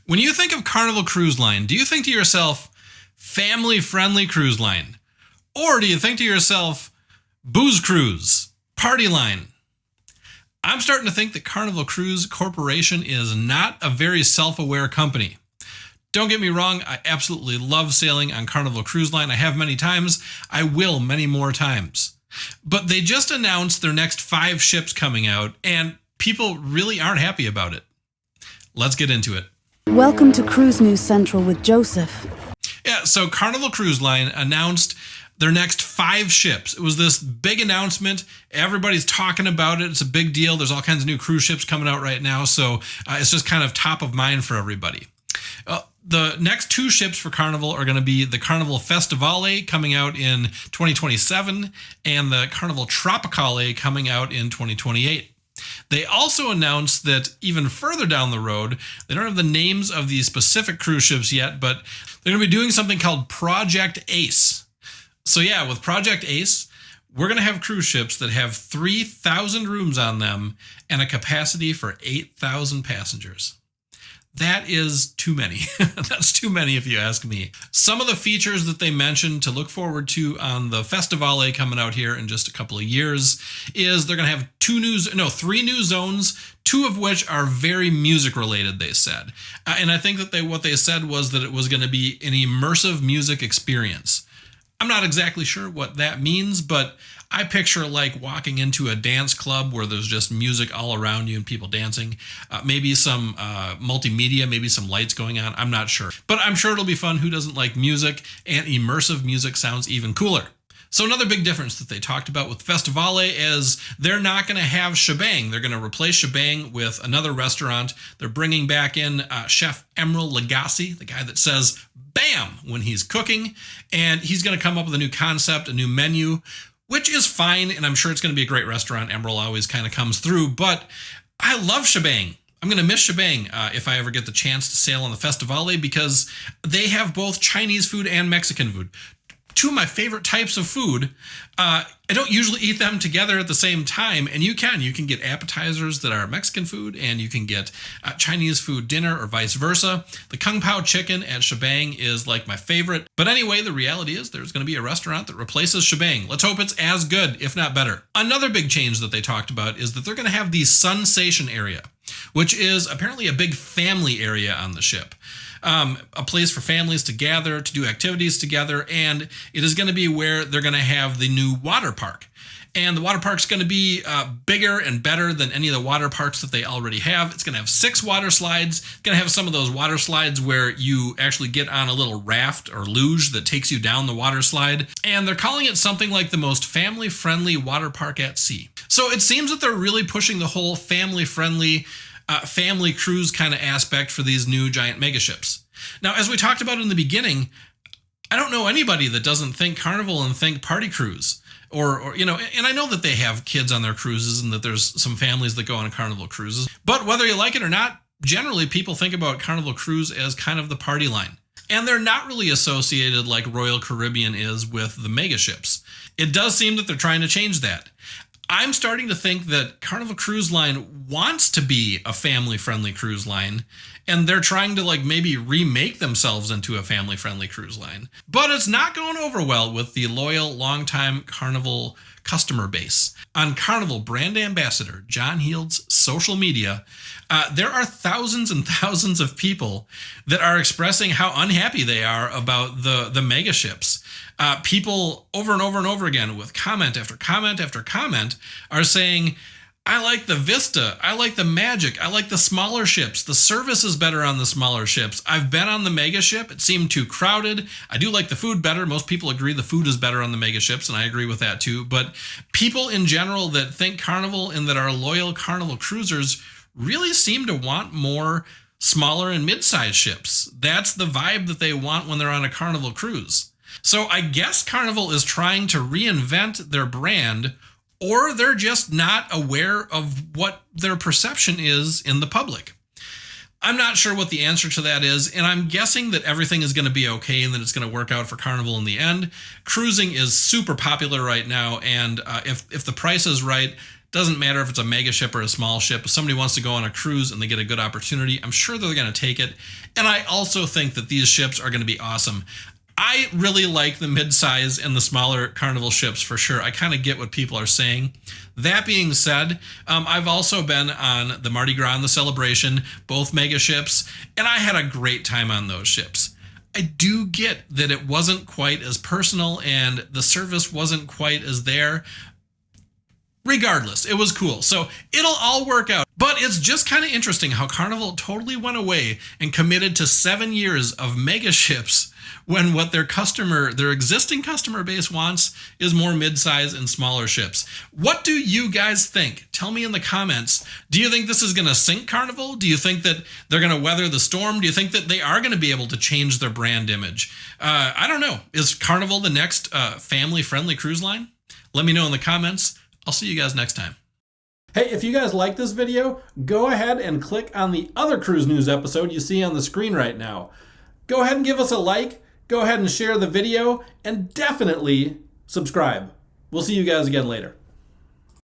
When you think of Carnival Cruise Line, do you think to yourself, family-friendly cruise line? Or do you think to yourself, booze cruise, party line? I'm starting to think that Carnival Cruise Corporation is not a very self-aware company. Don't get me wrong, I absolutely love sailing on Carnival Cruise Line. I have many times. I will many more times. But they just announced their next 5 ships coming out, and people really aren't happy about it. Let's get into it. Welcome to Cruise News Central with Joseph. Yeah, so Carnival Cruise Line announced their next 5 ships. It was this big announcement. Everybody's talking about it. It's a big deal. There's all kinds of new cruise ships coming out right now, so it's just kind of top of mind for everybody. The next 2 ships for Carnival are going to be the Carnival Festivale coming out in 2027 and the Carnival Tropicale coming out in 2028. They also announced that even further down the road, they don't have the names of the specific cruise ships yet, but they're going to be doing something called Project Ace. So yeah, with Project Ace, we're going to have cruise ships that have 3,000 rooms on them and a capacity for 8,000 passengers. That is too many. That's too many if you ask me. Some of the features that they mentioned to look forward to on the Festivale coming out here in just a couple of years is they're going to have 3 new zones, 2 of which are very music related, they said. And I think that what they said was that it was going to be an immersive music experience. I'm not exactly sure what that means, but I picture like walking into a dance club where there's just music all around you and people dancing. Maybe some multimedia, maybe some lights going on. I'm not sure. But I'm sure it'll be fun. Who doesn't like music? And immersive music sounds even cooler. So another big difference that they talked about with Festivale is they're not going to have Shebang. They're going to replace Shebang with another restaurant. They're bringing back in Chef Emeril Lagasse, the guy that says "bam" when he's cooking. And he's going to come up with a new concept, a new menu, which is fine. And I'm sure it's going to be a great restaurant. Emeril always kind of comes through. But I love Shebang. I'm going to miss Shebang if I ever get the chance to sail on the Festivale because they have both Chinese food and Mexican food. 2 of my favorite types of food. I don't usually eat them together at the same time, and you can get appetizers that are Mexican food, and you can get Chinese food dinner or vice versa. The Kung Pao chicken at Shebang is like my favorite. But anyway, the reality is there's going to be a restaurant that replaces Shebang. Let's hope it's as good, if not better. Another big change that they talked about is that they're going to have the Sunsation area, which is apparently a big family area on the ship. A place for families to gather, to do activities together, and it is going to be where they're going to have the new water park. And the water park's going to be bigger and better than any of the water parks that they already have. It's going to have 6 water slides. It's going to have some of those water slides where you actually get on a little raft or luge that takes you down the water slide. And they're calling it something like the most family-friendly water park at sea. So it seems that they're really pushing the whole family-friendly family cruise kind of aspect for these new giant megaships. Now, as we talked about in the beginning, I don't know anybody that doesn't think Carnival and think party cruise. Or and I know that they have kids on their cruises and that there's some families that go on Carnival cruises. But whether you like it or not, generally people think about Carnival Cruise as kind of the party line. And they're not really associated like Royal Caribbean is with the megaships. It does seem that they're trying to change that. I'm starting to think that Carnival Cruise Line wants to be a family-friendly cruise line, and they're trying to maybe remake themselves into a family-friendly cruise line. But it's not going over well with the loyal, longtime Carnival customer base. On Carnival brand ambassador John Heald's social media, there are thousands and thousands of people that are expressing how unhappy they are about the mega ships. People over and over and over again with comment after comment after comment are saying, I like the Vista, I like the Magic, I like the smaller ships. The service is better on the smaller ships. I've been on the mega ship. It seemed too crowded. I do like the food better. Most people agree the food is better on the mega ships, and I agree with that too. But people in general that think Carnival and that are loyal Carnival cruisers really seem to want more smaller and mid-sized ships. That's the vibe that they want when they're on a Carnival cruise. So I guess Carnival is trying to reinvent their brand, or they're just not aware of what their perception is in the public. I'm not sure what the answer to that is, and I'm guessing that everything is going to be okay and that it's going to work out for Carnival in the end. Cruising is super popular right now, and if the price is right, Doesn't matter if it's a mega ship or a small ship. If somebody wants to go on a cruise and they get a good opportunity, I'm sure they're going to take it. And I also think that these ships are going to be awesome. I really like the mid-size and the smaller Carnival ships for sure. I kind of get what people are saying. That being said, I've also been on the Mardi Gras and the Celebration, both mega ships, and I had a great time on those ships. I do get that it wasn't quite as personal and the service wasn't quite as there. Regardless, it was cool. So it'll all work out. But it's just kind of interesting how Carnival totally went away and committed to 7 years of mega ships when what their existing customer base wants is more mid-size and smaller ships. What do you guys think? Tell me in the comments. Do you think this is going to sink Carnival? Do you think that they're going to weather the storm? Do you think that they are going to be able to change their brand image? I don't know. Is Carnival the next family-friendly cruise line? Let me know in the comments. I'll see you guys next time. Hey, if you guys like this video, go ahead and click on the other cruise news episode you see on the screen right now. Go ahead and give us a like, go ahead and share the video, and definitely subscribe. We'll see you guys again later.